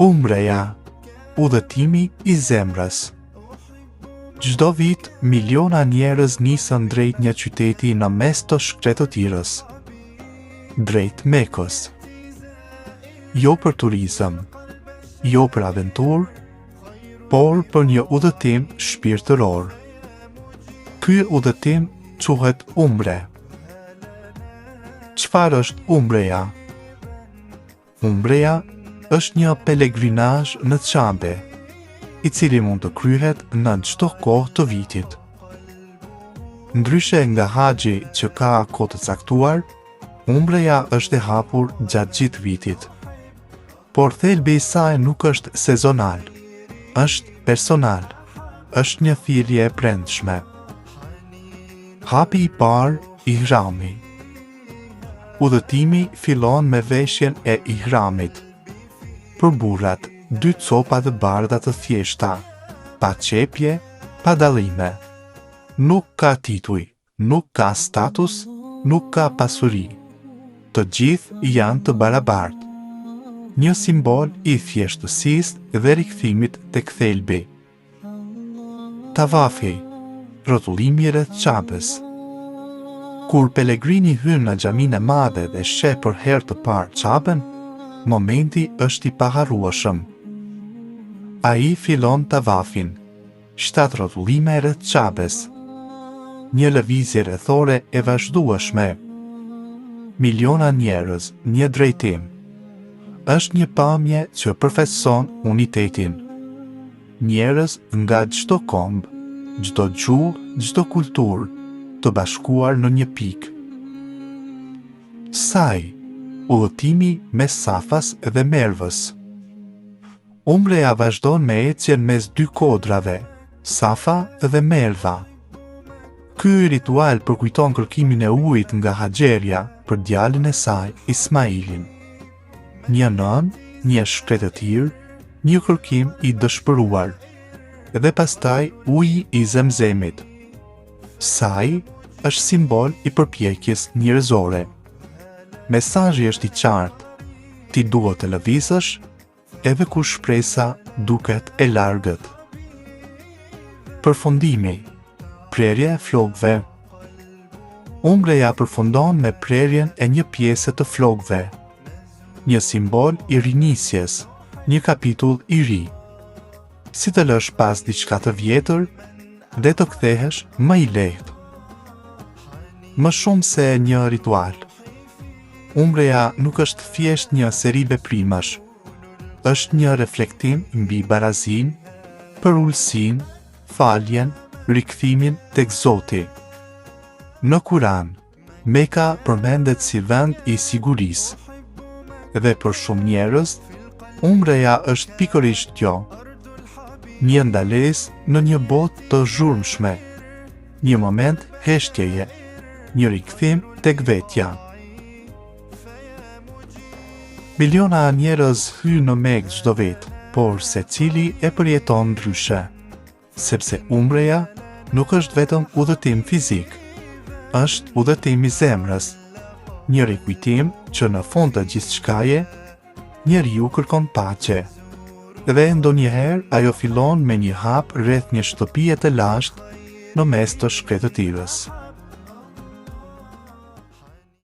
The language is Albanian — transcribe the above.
Umbreja, udhëtimi i zemrës. Çdo vit, miliona njerëz nisën drejt një qyteti në mes të shkretëtirës, drejt Mekës. Jo për turizëm, jo për aventurë, por për një udhëtim shpirtëror. Ky udhëtim quhet umre. Çfarë është umbreja? Umbreja është një pelegrinazh në Çabe, i cili mund të kryhet në çdo kohë të vitit. Ndryshe nga haxhi që ka kohë të caktuar, umbreja është e hapur gjatë gjithë vitit. Por thelbi i saj nuk është sezonal, është personal, është një thirrje e brendshme. Hapi i parë, ihrami. Udhëtimi fillon me veshjen e ihramit. Për burrat, 2 copa të bardha të thjeshta, pa qepje, pa dallime. Nuk ka tituj, nuk ka status, nuk ka pasuri. Të gjithë janë të barabartë. Një simbol i thjeshtësisë dhe rikthimit tek thelbi. Tavafi, rrotullimi rreth Çabes. Kur pelegrini hyn në xhaminë e madhe dhe sheh për herë të parë Çaben, momenti është i paharrueshëm. Ai fillon tavafin, 7 rrotullime rreth Çabes. Një lëvizje rrethore e vazhdueshme. Miliona njerëz, një drejtim. Është një pamje që përfaqëson unitetin. Njerëz nga çdo komb, çdo gjuhë, çdo kulturë, të bashkuar në një pikë. Saj, udhëtimi me Safas dhe Mervës. Umbreja vazhdon me ecjen mes 2 kodrave, Safa dhe Merva. Ky ritual përkujton kërkimin e ujit nga Haxheria për djalin e saj, Ismailin. Një nën, një shkretëtir, një kërkim i dëshpëruar, dhe pastaj uji i Zemzemit. Saj është simbol i përpjekjes njerëzore. Mesazhi është i qartë. Ti duhet të lëvizësh, edhe kur shpresa duket e largët. Përfundimi, prerja e flokëve. Umbreja përfundon me prerjen e një pjese të flokëve. Një simbol i rinisjes, një kapitull i ri. Si të lësh pas diçka të vjetër, dhe të kthehesh më i lehtë. Më shumë se një ritual. Umbreja nuk është thjesht një seri veprimash. Është një reflektim mbi barazinë, për ulësinë, faljen, rikthimin tek Zoti. Në Kur'an, Meka përmendet si vend i sigurisë. Dhe për shumë njerëz, umbreja është pikërisht kjo. Një ndalesë në një botë të zhurmshme, një moment heshtjeje, një rikthim tek vetja. Miliona njerëz hyjnë në Mekë çdo vit, por secili e përjeton ndryshe, sepse umbreja nuk është vetëm udhëtim fizik, është udhëtim i zemrës, një rikujtim që në fund të gjithçkaje, njeriu kërkon paqe. Dhe ndonjëherë ajo fillon me një hap rreth një shtëpie të lashtë në mes të shkretëtirës.